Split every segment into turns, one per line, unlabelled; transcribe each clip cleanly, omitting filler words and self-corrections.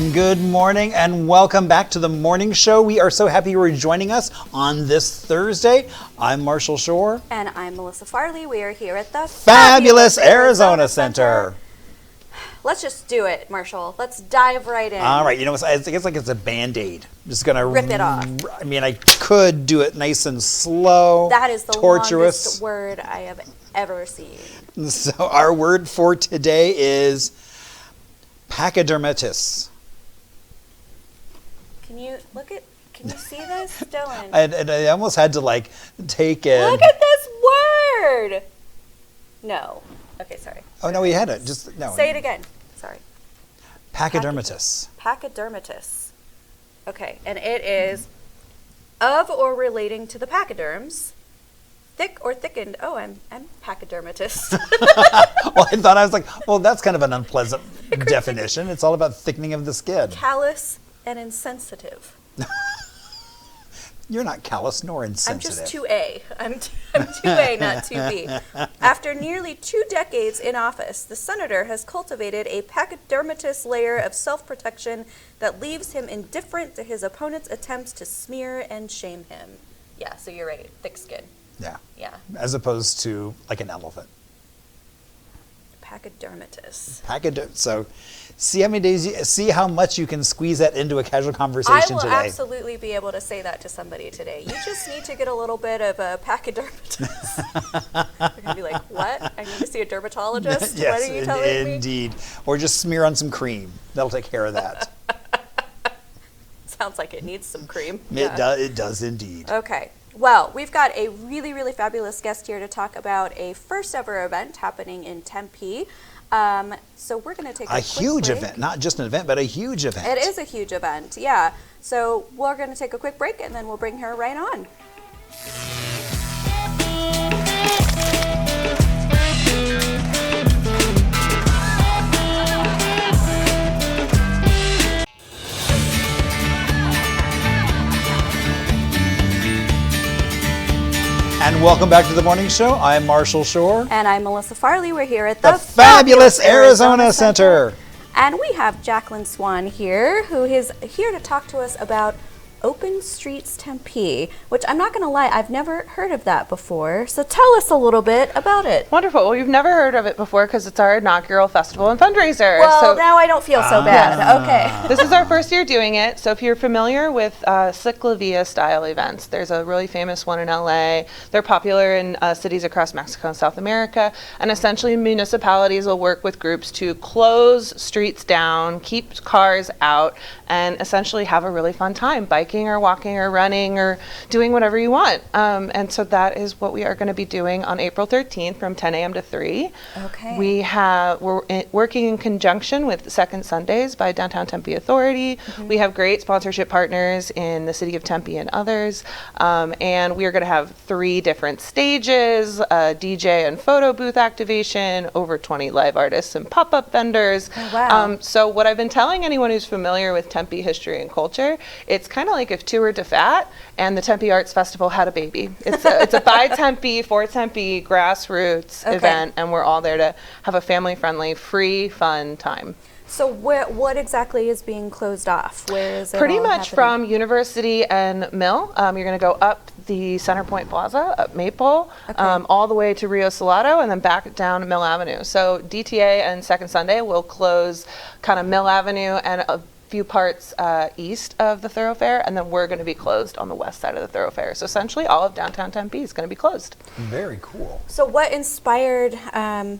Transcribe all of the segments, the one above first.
And good morning and welcome back to the morning show. We are so happy you are joining us on this Thursday. I'm Marshall Shore.
And I'm Melissa Farley. We are here at the
Fabulous Arizona Center.
Let's just do it, Marshall. Let's dive right in.
All right, you know, it's like it's a Band-Aid. I'm just gonna
rip it off.
I mean, I could do it nice and slow.
That is the
torturous
longest word I have ever seen.
So our word for today is pachydermatous.
Can you see this, Dylan?
I almost had to like take it.
Look at this word. No. Okay, sorry.
Oh no, we had it. Just no.
Say it again. Sorry.
Pachydermatous.
Pachydermatous. Okay, and it is of or relating to the pachyderms, thick or thickened. Oh, I'm pachydermatous.
Well, I was like, well, that's kind of an unpleasant definition. It's all about thickening of the skin.
Callous and insensitive.
You're not callous nor insensitive.
I'm just 2A. I'm 2A, not 2B. After nearly 2 decades in office, the senator has cultivated a pachydermatous layer of self-protection that leaves him indifferent to his opponent's attempts to smear and shame him. Yeah, so you're right. Thick skin.
Yeah.
Yeah.
As opposed to like an elephant.
Pachydermatous.
So see how much you can squeeze that into a casual conversation today.
I will absolutely be able to say that to somebody today. You just need to get a little bit of a pachydermatous. They're going to be like, what? I need to see a dermatologist?
Yes,
what are you telling me?
Indeed. Or just smear on some cream. That'll take care of that.
Sounds like it needs some cream.
It does indeed.
Okay. Well, we've got a really, really fabulous guest here to talk about a first ever event happening in Tempe. So we're going to take a quick
huge
break.
event, not just an event, but a huge event.
It is a huge event, yeah. So we're going to take a quick break and then we'll bring her right on.
And welcome back to the morning show. I'm Marshall Shore.
And I'm Melissa Farley. We're here at the
Fabulous Arizona Center.
And we have Jacqueline Swan here, who is here to talk to us about Open Streets Tempe, which I'm not going to lie, I've never heard of that before. So tell us a little bit about it.
Wonderful. Well, you've never heard of it before because it's our inaugural festival and fundraiser.
Well, now I don't feel so bad. Okay.
This is our first year doing it. So if you're familiar with Ciclavia style events, there's a really famous one in LA. They're popular in cities across Mexico and South America. And essentially municipalities will work with groups to close streets down, keep cars out, and essentially have a really fun time biking or walking or running or doing whatever you want. And so that is what we are going to be doing on April 13th from 10 a.m. to 3.
Okay.
We're working in conjunction with Second Sundays by Downtown Tempe Authority. Mm-hmm. We have great sponsorship partners in the City of Tempe and others. And we are going to have 3 different stages, DJ and photo booth activation, over 20 live artists and pop-up vendors.
Oh, wow.
So what I've been telling anyone who's familiar with Tempe history and culture, it's kind of like if 2 were to fat and the Tempe Arts Festival had a baby. It's a by Tempe, for Tempe grassroots event, and we're all there to have a family-friendly, free, fun time.
So what exactly is being closed off? Where is it
Pretty
all
much
happening?
from University and Mill. You're going to go up the Centerpoint Plaza, up Maple, all the way to Rio Salado, and then back down Mill Avenue. So DTA and Second Sunday will close kind of Mill Avenue and a few parts east of the thoroughfare, and then we're going to be closed on the west side of the thoroughfare. So essentially all of downtown Tempe is going to be closed.
Very cool.
So what inspired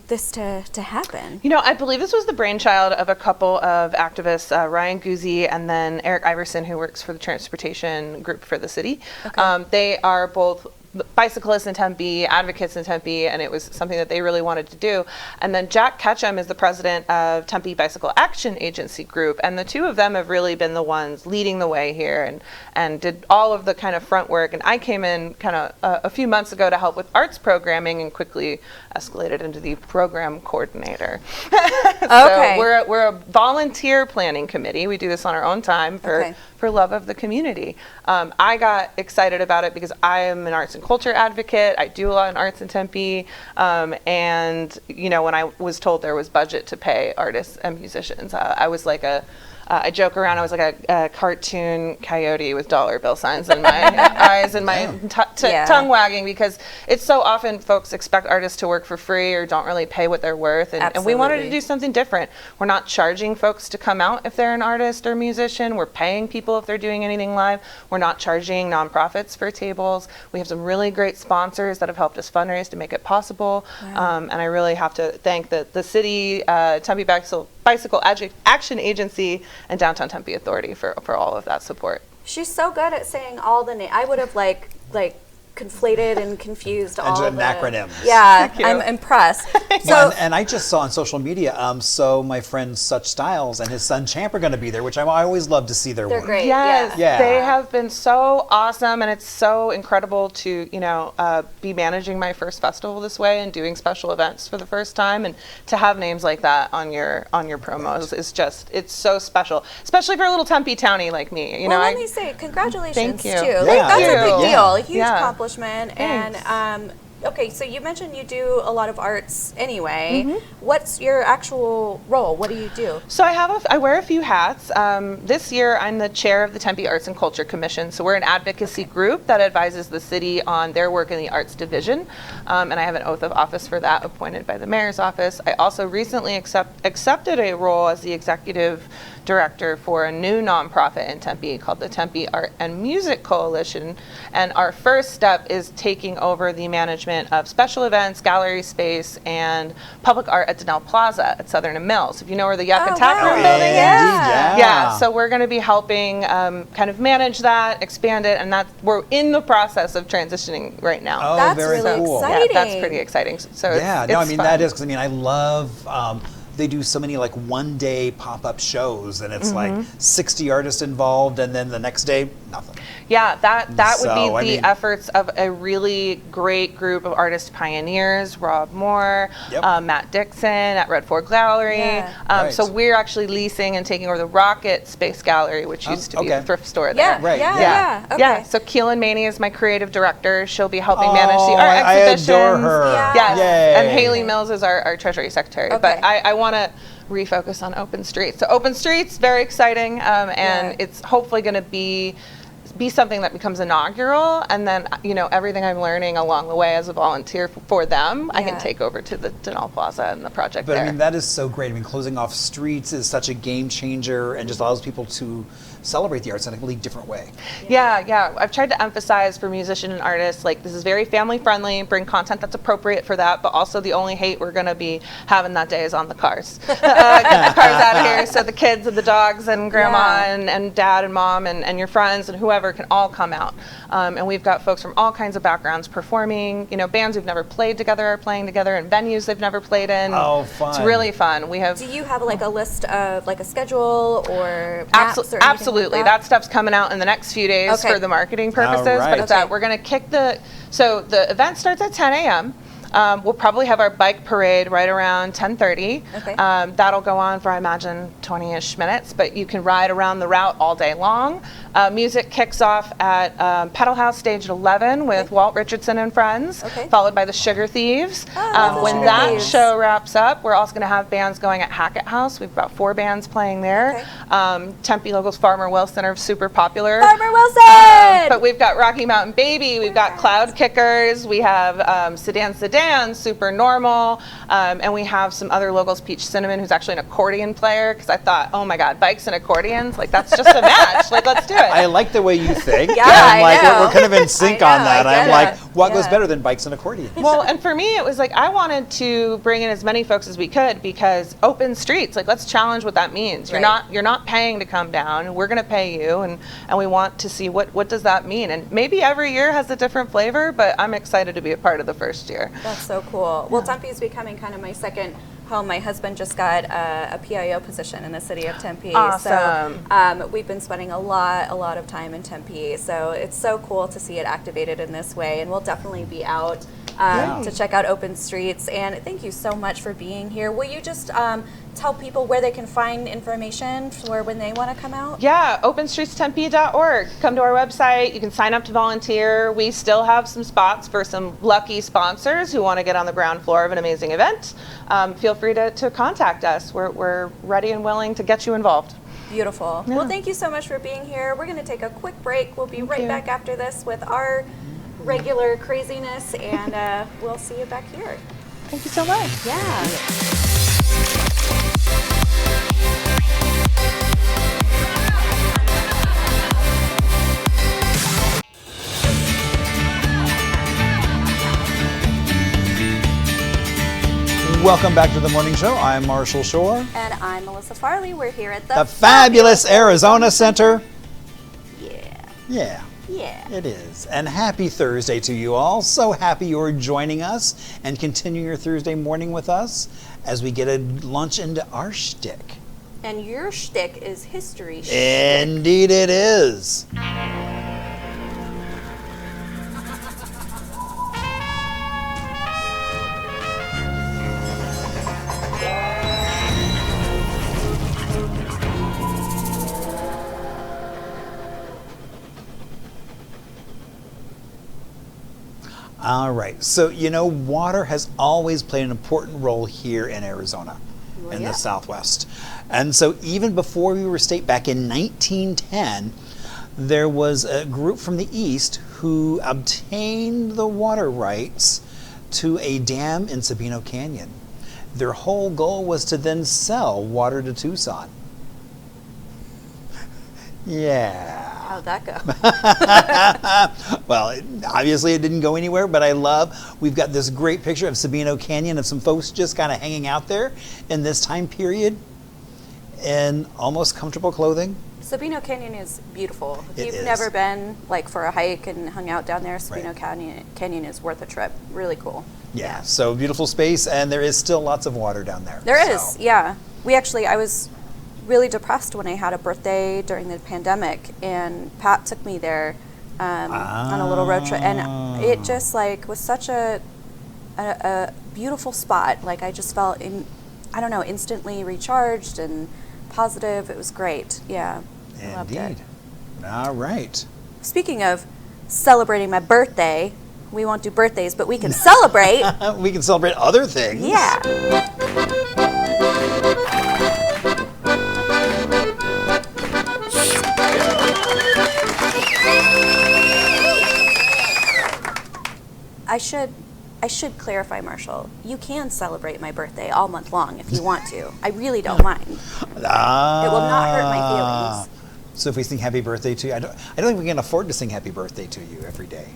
this to happen?
You know, I believe this was the brainchild of a couple of activists, Ryan Guzzi and then Eric Iverson, who works for the transportation group for the city.
Okay.
They are both bicyclists in Tempe, advocates in Tempe, and it was something that they really wanted to do. And then Jack Ketchum is the president of Tempe Bicycle Action Agency Group, and the 2 of them have really been the ones leading the way here and did all of the kind of front work. And I came in kind of a few months ago to help with arts programming and quickly escalated into the program coordinator.
Okay.
So we're a volunteer planning committee. We do this on our own time for love of the community. I got excited about it because I am an arts and culture advocate. I do a lot in arts in Tempe. And, you know, when I was told there was budget to pay artists and musicians, I was like a I joke around, I was like a cartoon coyote with dollar bill signs in my eyes and my tongue wagging, because it's so often folks expect artists to work for free or don't really pay what they're worth. And we wanted to do something different. We're not charging folks to come out if they're an artist or musician. We're paying people if they're doing anything live. We're not charging nonprofits for tables. We have some really great sponsors that have helped us fundraise to make it possible. Wow. And I really have to thank the city, Tempe Bicycle Action Agency, and Downtown Tempe Authority for all of that support.
She's so good at saying all the names. I would have like conflated and confused all the
acronyms.
Yeah, I'm impressed.
So, and I just saw on social media, so my friend Such Styles and his son Champ are going to be there, which I always love to see their work.
They're great.
Yes, they have been so awesome, and it's so incredible to be managing my first festival this way and doing special events for the first time, and to have names like that on your promos is just, it's so special, especially for a little Tempe townie like me.
Let me say congratulations
thank you.
too.
Yeah.
That's a big deal, a huge accomplishment.
Thanks.
And okay, so you mentioned you do a lot of arts anyway. Mm-hmm. What's your actual role? What do you do?
So I wear a few hats. This year I'm the chair of the Tempe Arts and Culture Commission. So we're an advocacy group that advises the city on their work in the arts division. And I have an oath of office for that appointed by the mayor's office. I also recently accepted a role as the executive director for a new nonprofit in Tempe called the Tempe Art and Music Coalition. And our first step is taking over the management of special events, gallery space, and public art at Denell Plaza at Southern and Mills. If you know where the Yuck and Tap Room building is. Yeah, so we're going to be helping kind of manage that, expand it, and we're in the process of transitioning right now.
Oh,
that's
very
really
cool.
exciting.
Yeah, that's pretty exciting. So
yeah,
it's
no, I mean
fun.
that is, because I love. They do so many like one-day pop-up shows, and it's like 60 artists involved, and then the next day, nothing.
Yeah, that would be the efforts of a really great group of artist pioneers, Rob Moore, Matt Dixon at Red Fork Gallery.
Yeah.
So we're actually leasing and taking over the Rocket Space Gallery, which used to be a thrift store there.
Yeah. Okay.
Yeah, so Keelan Maney is my creative director. She'll be helping manage the art exhibitions.
I adore her.
Yeah.
Yes,
Yay.
and Haley Mills is our treasury secretary.
Okay.
But I want to refocus on Open Streets. So Open Streets, very exciting, and it's hopefully going to be something that becomes inaugural, and then everything I'm learning along the way as a volunteer for them, I can take over to the Denell Plaza and the project
But
there.
I mean, that is so great. I mean, closing off streets is such a game changer and just allows people to celebrate the arts in a completely different way.
Yeah. I've tried to emphasize for musicians and artists, like, this is very family friendly, bring content that's appropriate for that, but also the only hate we're going to be having that day is on the cars. Get the cars out of here so the kids and the dogs and grandma and dad and mom and your friends and whoever can all come out. And we've got folks from all kinds of backgrounds performing, bands who've never played together are playing together, and venues they've never played in.
Oh, fun.
It's really fun.
Do you have like a list of like a schedule or maps or anything
Absolutely.
like
That stuff's coming out in the next few days for the marketing purposes.
Right.
But it's we're going to kick so the event starts at 10 a.m. We'll probably have our bike parade right around 10:30.
Okay.
That'll go on for, I imagine, 20-ish minutes, but you can ride around the route all day long. Music kicks off at Pedal House Stage 11 with Walt Richardson and Friends, followed by the Sugar Thieves. When that show wraps up, we're also going to have bands going at Hackett House. We've got 4 bands playing there. Tempe locals Farmer Wilson are super popular.
Farmer Wilson!
But we've got Rocky Mountain Baby, we've got Cloud Kickers, we have Sedan, Super Normal, and we have some other locals, Peach Cinnamon, who's actually an accordion player, because I thought, oh my God, bikes and accordions, like that's just a match, like let's do it.
I like the way you think.
I
like
know.
we're kind of in sync on that. I'm like, what goes
Yeah.
better than bikes and accordions?
Well, and for me, it was like I wanted to bring in as many folks as we could, because open streets, like let's challenge what that means. You're not paying to come down. We're going to pay you, and we want to see what does that mean. And maybe every year has a different flavor, but I'm excited to be a part of the first year.
That's so cool. Well, Tempe is becoming kind of my second home. My husband just got a PIO position in the City of Tempe.
Awesome.
So we've been spending a lot of time in Tempe. So it's so cool to see it activated in this way, and we'll definitely be out to check out Open Streets. And thank you so much for being here. Will you just tell people where they can find information for when they want to come out?
Yeah, openstreetstempe.org. Come to our website. You can sign up to volunteer. We still have some spots for some lucky sponsors who want to get on the ground floor of an amazing event. Feel free to contact us. We're ready and willing to get you involved.
Beautiful.
Yeah.
Well, thank you so much for being here. We're going to take a quick break. We'll be right back after this with our regular craziness, and we'll see you back here.
Thank you so much.
Yeah.
Welcome back to the morning show. I'm Marshall Shore.
And I'm Melissa Farley. We're here at
The fabulous Arizona Center.
Yeah.
Yeah.
Yeah.
It is. And happy Thursday to you all. So happy you're joining us and continue your Thursday morning with us as we get a lunch into our shtick.
And your shtick is history shtick.
Indeed it is. All right, so water has always played an important role here in Arizona, in the Southwest. And so even before we were a state, back in 1910, there was a group from the East who obtained the water rights to a dam in Sabino Canyon. Their whole goal was to then sell water to Tucson. Yeah.
How'd that go?
Well, obviously it didn't go anywhere, but we've got this great picture of Sabino Canyon of some folks just kind of hanging out there in this time period in almost comfortable clothing.
Sabino Canyon is beautiful. If
It
you've
is.
never been for a hike and hung out down there, Sabino Canyon is worth a trip. Really cool.
Yeah, so beautiful space, and there is still lots of water down there.
There is, yeah. I was really depressed when I had a birthday during the pandemic, and Pat took me there on a little road trip, and it just was such a beautiful spot. I just felt instantly recharged and positive. It was great. Yeah, I loved it.
All right.
Speaking of celebrating my birthday, we won't do birthdays, but we can celebrate.
We can celebrate other things.
Yeah. I should clarify, Marshall. You can celebrate my birthday all month long if you want to. I really don't mind. It will not hurt my feelings.
So if we sing happy birthday to you, I don't think we can afford to sing happy birthday to you every day.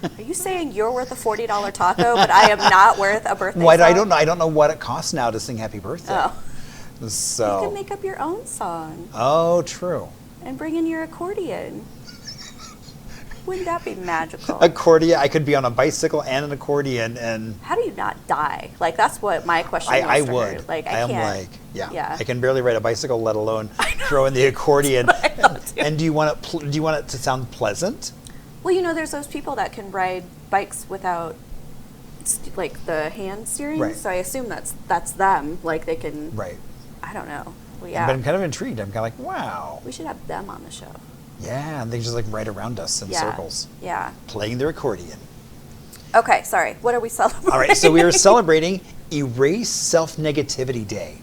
Are you saying you're worth a $40 taco, but I am not worth a birthday
Why?
song?
I don't know. I don't know what it costs now to sing happy birthday.
Oh.
So.
You can make up your own song.
Oh, true.
And bring in your accordion. Wouldn't that be magical?
Accordion. I could be on a bicycle and an accordion, and
how do you not die? That's what my question was.
I
to
would.
her. I can't.
Yeah. I can barely ride a bicycle, let alone throw in the accordion. And do you want it to sound pleasant?
Well, there's those people that can ride bikes without the hand steering.
Right.
So I assume that's them. They can.
Right.
I don't know. Well, yeah.
But I'm kind of intrigued. I'm kind of wow.
We should have them on the show.
Yeah, and they just ride around us in circles.
Yeah.
Playing their accordion.
Okay, sorry. What are we celebrating?
All right, so we are celebrating Erase Self-Negativity Day.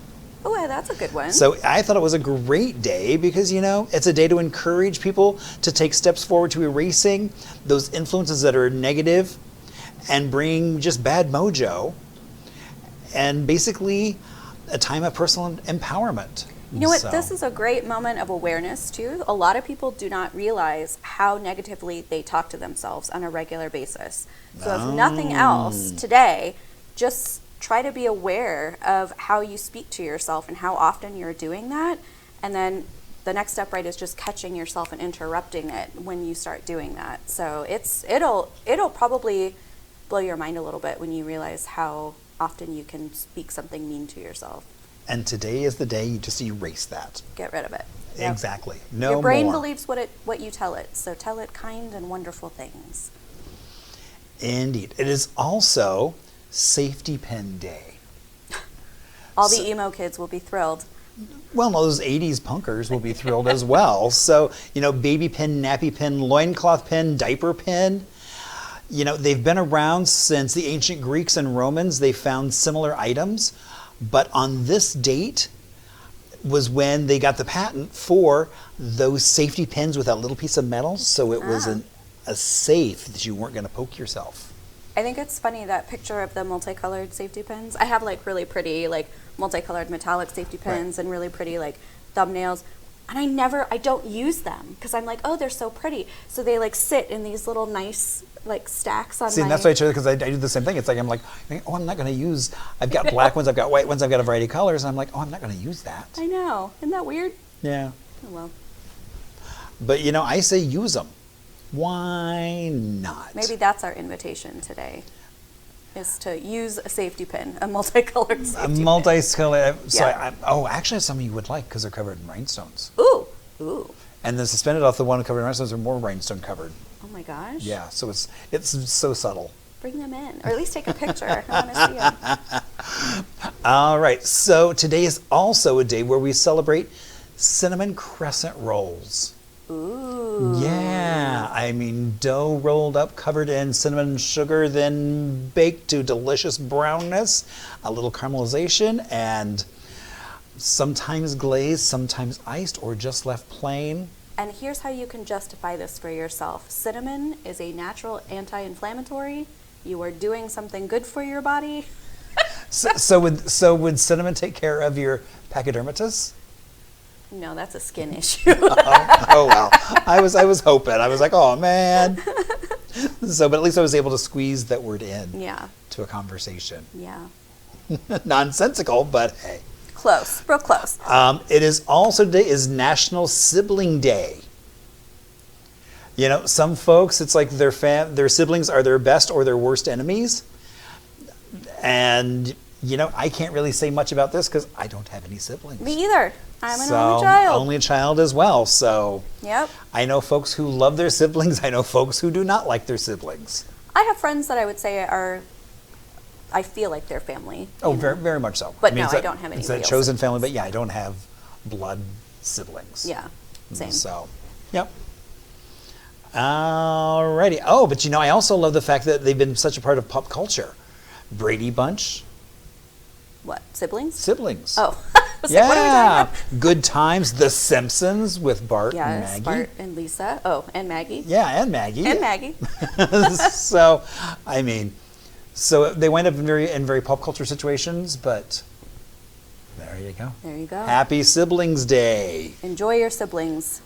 Oh, yeah, that's a good one.
So I thought it was a great day because, it's a day to encourage people to take steps forward to erasing those influences that are negative and bring just bad mojo, and basically a time of personal empowerment.
You know what? This is a great moment of awareness, too. A lot of people do not realize how negatively they talk to themselves on a regular basis. So if nothing else, today, just try to be aware of how you speak to yourself and how often you're doing that. And then the next step, is just catching yourself and interrupting it when you start doing that. So it'll probably blow your mind a little bit when you realize how often you can speak something mean to yourself.
And today is the day you just erase that.
Get rid of it.
Yep. Exactly. No
Your brain
more.
believes what you tell it, so tell it kind and wonderful things.
Indeed. It is also Safety Pin Day.
All the emo kids will be thrilled.
Well, no, those 80s punkers will be thrilled as well. So, baby pin, nappy pin, loincloth pin, diaper pin. They've been around since the ancient Greeks and Romans. They found similar items. But on this date, was when they got the patent for those safety pins with that little piece of metal, so it was a safe that you weren't going to poke yourself.
I think it's funny, that picture of the multicolored safety pins. I have like really pretty like multicolored metallic safety pins and really pretty like thumbnails. And I don't use them because I'm like, oh, they're so pretty. So they like sit in these little nice like stacks on
See, and that's why I chose, because I do the same thing. It's like, I'm like, oh, I'm not going to use, I've got black ones, I've got white ones, I've got a variety of colors. And I'm like, oh, I'm not going to use that.
I know. Isn't that weird?
Yeah.
Oh, well.
But, you know, I say use them. Why not?
Maybe that's our invitation today, is to use a safety pin, a multicolored safety pin.
Multicolored. So
Yeah.
actually, some of you would like, because they're covered in rhinestones.
Ooh. Ooh.
And the suspended off the one covered in rhinestones are more rhinestone covered.
Oh my gosh.
Yeah, so it's so subtle.
Bring them in, or at least take a picture. I want to see them.
All right, so today is also a day where we celebrate cinnamon crescent rolls.
Ooh.
Yeah, I mean, dough rolled up, covered in cinnamon sugar, then baked to delicious brownness, a little caramelization, and sometimes glazed, sometimes iced, or just left plain.
And here's how you can justify this for yourself. Cinnamon is a natural anti-inflammatory. You are doing something good for your body.
So would cinnamon take care of your pachydermatous?
No, that's a skin issue.
Oh well, I was hoping. I was like, oh man. But at least I was able to squeeze that word in.
Yeah.
To a conversation.
Yeah.
Nonsensical, but hey.
Close, real close.
It is also today is National Sibling Day. You know, some folks, it's like their siblings are their best or their worst enemies. And, you know, I can't really say much about this because I don't have any siblings.
Me either. I'm an only child.
Only a child as well. So
Yep.
I know folks who love their siblings. I know folks who do not like their siblings.
I have friends that I would say I feel like they're family.
Oh, very, very much so.
But no, I don't have any
It's that
real
chosen
siblings.
family, but yeah, I don't have blood siblings.
Yeah, same.
So, yep. Alrighty. Oh, but you know, I also love the fact that they've been such a part of pop culture. Brady Bunch.
What, siblings?
Siblings.
Oh, I was like, what are we talking about?
Good Times. The Simpsons with Bart and
Yes,
Maggie.
Bart and Lisa. Oh, and Maggie.
Yeah, and Maggie.
And Maggie.
So, I mean, so they wind up in very pop culture situations, but there you go.
There you go.
Happy Siblings Day.
Enjoy your siblings.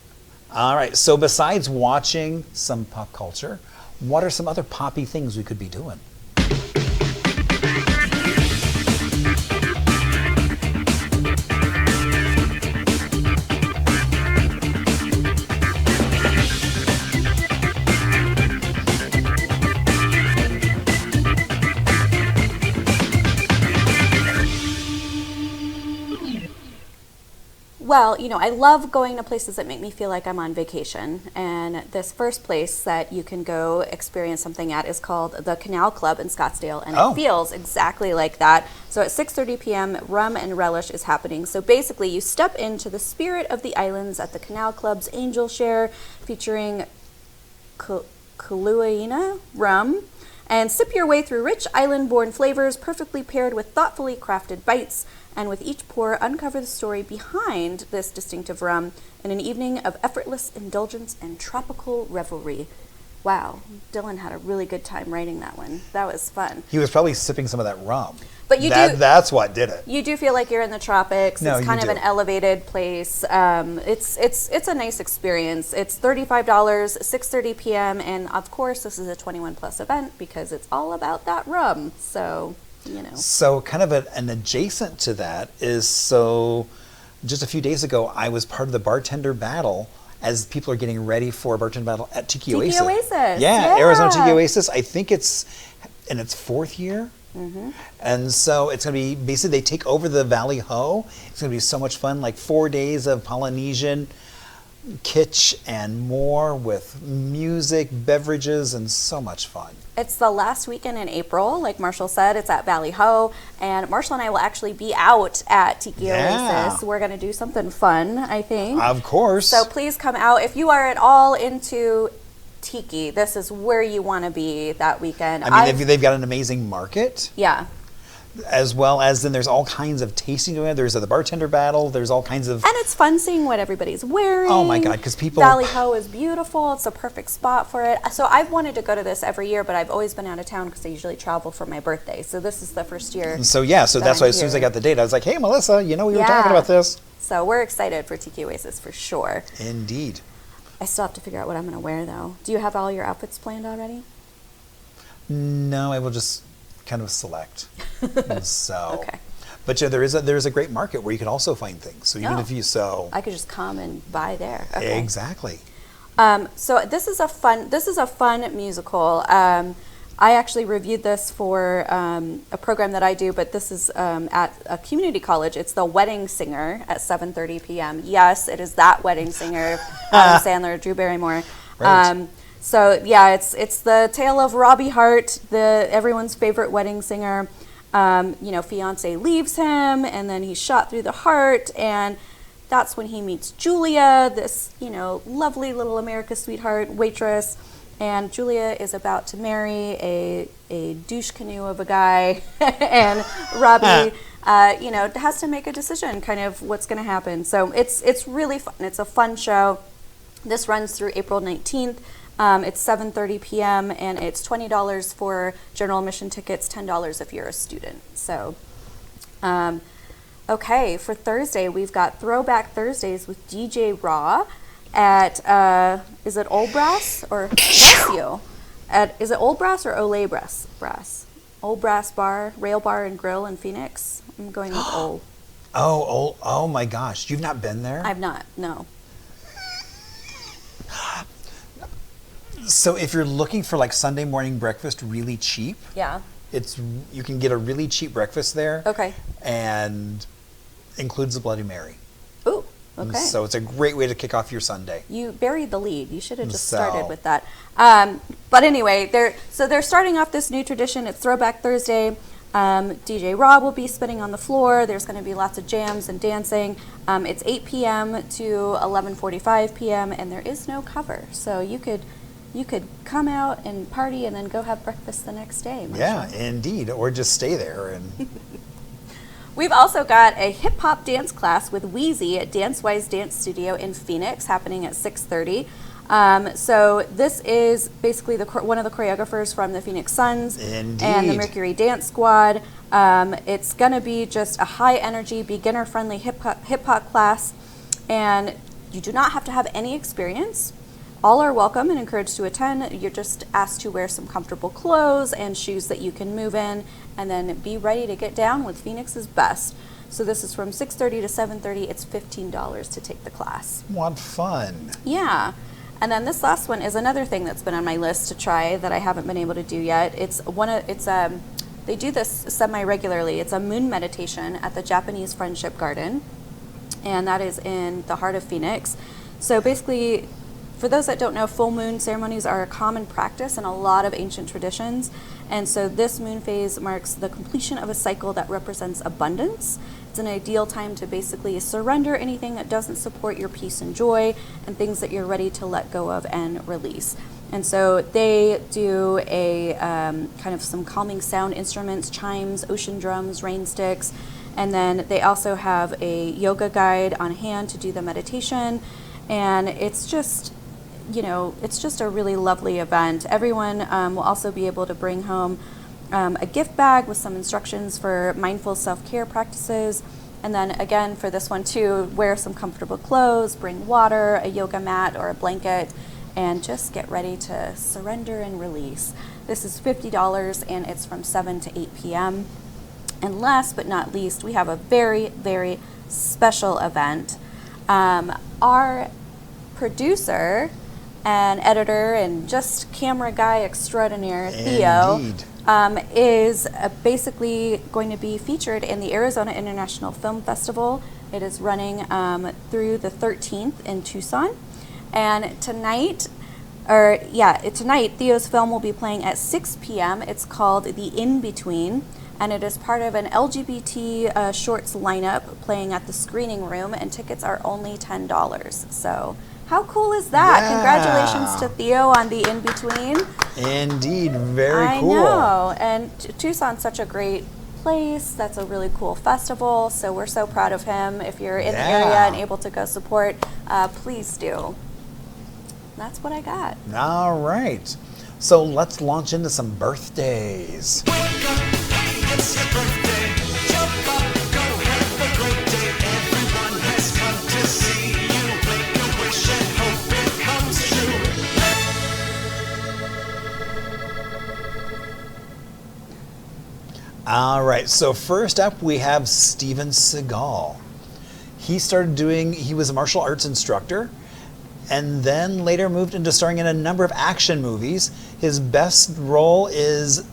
All right, so besides watching some pop culture, what are some other poppy things we could be doing?
Well, you know, I love going to places that make me feel like I'm on vacation. And this first place that you can go experience something at is called the Canal Club in Scottsdale. And it feels exactly like that. So at 6:30 p.m., Rum and Relish is happening. So basically, you step into the spirit of the islands at the Canal Club's Angel Share, featuring Kaluaina rum, and sip your way through rich island-born flavors, perfectly paired with thoughtfully crafted bites. And with each pour, uncover the story behind this distinctive rum in an evening of effortless indulgence and tropical revelry. Wow, Dylan had a really good time writing that one. That was fun.
He was probably sipping some of that rum.
But
that's what did it.
You do feel like you're in the tropics.
No,
it's kind
you
of
do.
an elevated place. It's a nice experience. It's $35, 6:30 p.m. And of course, this is a 21 plus event because it's all about that rum. So, you know.
So kind of an adjacent to that is, so just a few days ago, I was part of the bartender battle as people are getting ready for a bartender battle at Tiki Oasis.
Tiki Oasis.
Yeah, Arizona Tiki Oasis. I think it's in its fourth year.
Mm-hmm.
And so it's going to be, basically they take over the Valley Ho. It's going to be so much fun, like 4 days of Polynesian kitsch and more with music, beverages, and so much fun.
It's the last weekend in April, like Marshall said. It's at Valley Ho, and Marshall and I will actually be out at Tiki Oasis. We're going to do something fun, I think.
Of course.
So please come out. If you are at all into Tiki, this is where you want to be that weekend.
I mean, they've got an amazing market.
Yeah.
as well as then there's all kinds of tasting going on. There's the bartender battle. There's all kinds of...
And it's fun seeing what everybody's wearing.
Oh my God, because people...
Valley Ho is beautiful. It's a perfect spot for it. So I've wanted to go to this every year, but I've always been out of town because I usually travel for my birthday. So this is the first year.
So that's why as soon as I got the date, I was like, hey, Melissa, we were talking about this.
So we're excited for Tiki Oasis for sure.
Indeed.
I still have to figure out what I'm going to wear, though. Do you have all your outfits planned already?
No, I will just kind of select. So,
okay.
But yeah, there is a great market where you can also find things. So even if you
I could just come and buy there. Okay.
Exactly.
So this is a fun musical. I actually reviewed this for a program that I do, but this is at a community college. It's The Wedding Singer at 7:30 p.m. Yes, it is that Wedding Singer, Adam Sandler, Drew Barrymore.
Right.
So yeah, it's the tale of Robbie Hart, everyone's favorite wedding singer. Fiance leaves him, and then he's shot through the heart, and that's when he meets Julia, this lovely little America's sweetheart waitress. And Julia is about to marry a douche canoe of a guy, and Robbie, has to make a decision, kind of what's going to happen. So it's really fun. It's a fun show. This runs through April 19th. It's 7:30 p.m. and it's $20 for general admission tickets, $10 if you're a student. So, okay, for Thursday we've got Throwback Thursdays with DJ Raw at is it Old Brass or bless you? Is it Old Brass or Olay Brass? Old Brass Bar, Rail Bar and Grill in Phoenix. I'm going with Old.
Oh my gosh, you've not been there?
I've not. No.
So if you're looking for like Sunday morning breakfast really cheap, you can get a really cheap breakfast there.
Okay. And
includes a Bloody Mary.
Ooh, okay.
So it's a great way to kick off your Sunday.
You buried the lead. You should have just started with that. But anyway, they're starting off this new tradition. It's Throwback Thursday. DJ Rob will be spinning on the floor. There's going to be lots of jams and dancing. It's 8 p.m. to 11:45 p.m. and there is no cover. So you could come out and party and then go have breakfast the next day.
Yeah, indeed. Or just stay there. And
We've also got a hip-hop dance class with Wheezy at DanceWise Dance Studio in Phoenix happening at 6:30. So this is basically one of the choreographers from the Phoenix Suns and the Mercury Dance Squad. It's going to be just a high-energy, beginner-friendly hip-hop class, and you do not have to have any experience. All are welcome and encouraged to attend. You're just asked to wear some comfortable clothes and shoes that you can move in, and then be ready to get down with Phoenix's best. So this is from 6:30 to 7:30. It's $15 to take the class.
What fun.
Yeah. And then this last one is another thing that's been on my list to try that I haven't been able to do yet. They do this semi-regularly. It's a moon meditation at the Japanese Friendship Garden, and that is in the heart of Phoenix. So basically, for those that don't know, full moon ceremonies are a common practice in a lot of ancient traditions. And so this moon phase marks the completion of a cycle that represents abundance. It's an ideal time to basically surrender anything that doesn't support your peace and joy and things that you're ready to let go of and release. And so they do a kind of some calming sound instruments, chimes, ocean drums, rain sticks. And then they also have a yoga guide on hand to do the meditation. And it's just a really lovely event. Everyone will also be able to bring home a gift bag with some instructions for mindful self-care practices. And then again, for this one too, wear some comfortable clothes, bring water, a yoga mat or a blanket, and just get ready to surrender and release. This is $50 and it's from 7 to 8 p.m. And last but not least, we have a very, very special event. Our producer and editor and just camera guy extraordinaire, Theo, is basically going to be featured in the Arizona International Film Festival. It is running through the 13th in Tucson. And tonight, Theo's film will be playing at 6 p.m. It's called The In-Between, and it is part of an LGBT shorts lineup playing at the screening room, and tickets are only $10. So how cool is that?
Yeah.
Congratulations to Theo on The In-Between.
Indeed, very cool.
I know, and Tucson's such a great place. That's a really cool festival. So we're so proud of him. If you're in the
Yeah.
area and able to go support, please do. That's what I got.
All right. So let's launch into some birthdays.
Wake up, hey, it's your birthday. Jump up, go have a great day. Everyone has come to see you. Make a wish and hope it comes true.
All right. So first up, we have Steven Seagal. He was a martial arts instructor, and then later moved into starring in a number of action movies. His best role is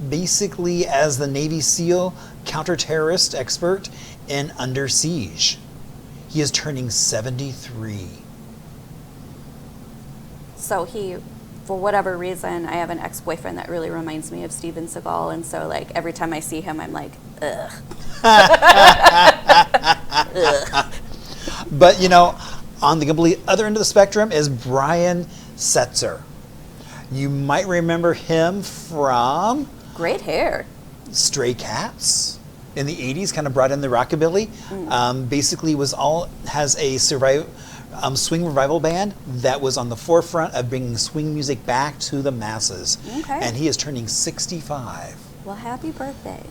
basically as the Navy SEAL counter-terrorist expert in Under Siege. He is turning 73.
So for whatever reason, I have an ex-boyfriend that really reminds me of Steven Seagal, and so like every time I see him, I'm like, ugh. Ugh.
But on the complete other end of the spectrum is Brian Setzer. You might remember him from
Great hair.
Stray Cats in the 80s, kind of brought in the rockabilly. Basically has a swing revival band that was on the forefront of bringing swing music back to the masses.
Okay.
And he is turning 65.
Well, happy birthday.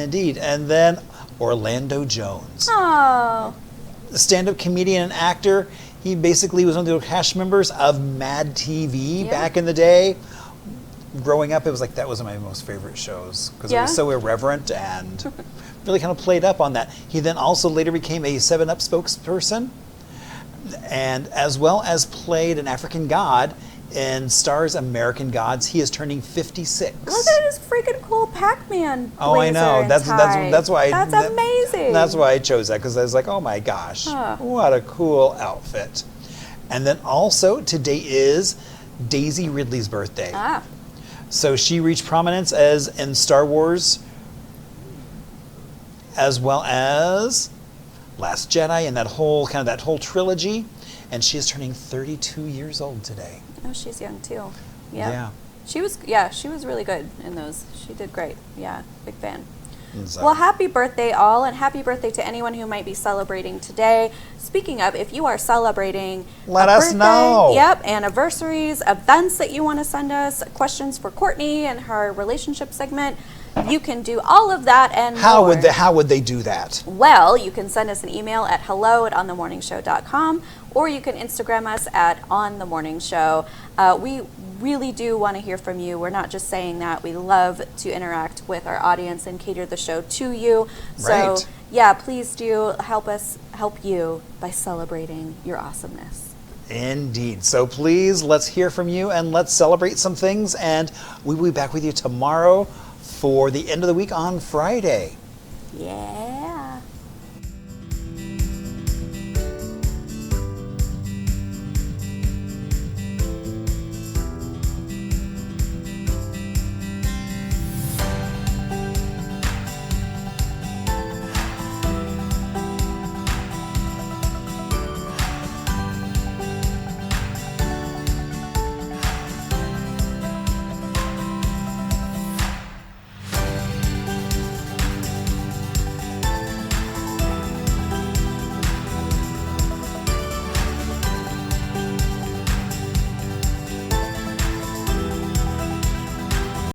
Indeed. And then Orlando Jones.
Oh.
Stand-up comedian and actor. He basically was one of the cast members of Mad TV back in the day. Growing up, it was like that was one of my most favorite shows because it
Yeah?
was so irreverent and really kind of played up on that. He then also later became a 7-Up spokesperson, and as well as played an African god in Star's American Gods. He is turning 56.
Look at his freaking cool Pac-Man.
Oh, I know.
blazer and
That's why.
That's amazing.
That's why I chose that, because I was like, oh my gosh,
Huh.
what a cool outfit. And then also today is Daisy Ridley's birthday.
Ah.
So she reached prominence as in Star Wars, as well as Last Jedi and that whole trilogy. And she is turning 32 years old today.
Oh, she's young too. Yep.
Yeah.
She was really good in those. She did great. Yeah, big fan.
And so-
Well, happy birthday all, and happy birthday to anyone who might be celebrating today. Speaking of, if you are celebrating
Let
a
us
birthday,
know.
Yep, anniversaries, events that you want to send us, questions for Courtney and her relationship segment, you can do all of that and
how
more.
would they do that?
Well, you can send us an email at hello@onthemorningshow.com, or you can Instagram us at onthemorningshow. We really do want to hear from you. We're not just saying that. We love to interact with our audience and cater the show to you. So,
Right.
yeah, please do help us help you by celebrating your awesomeness.
Indeed. So please, let's hear from you and let's celebrate some things. And we will be back with you tomorrow for the end of the week on Friday.
Yeah.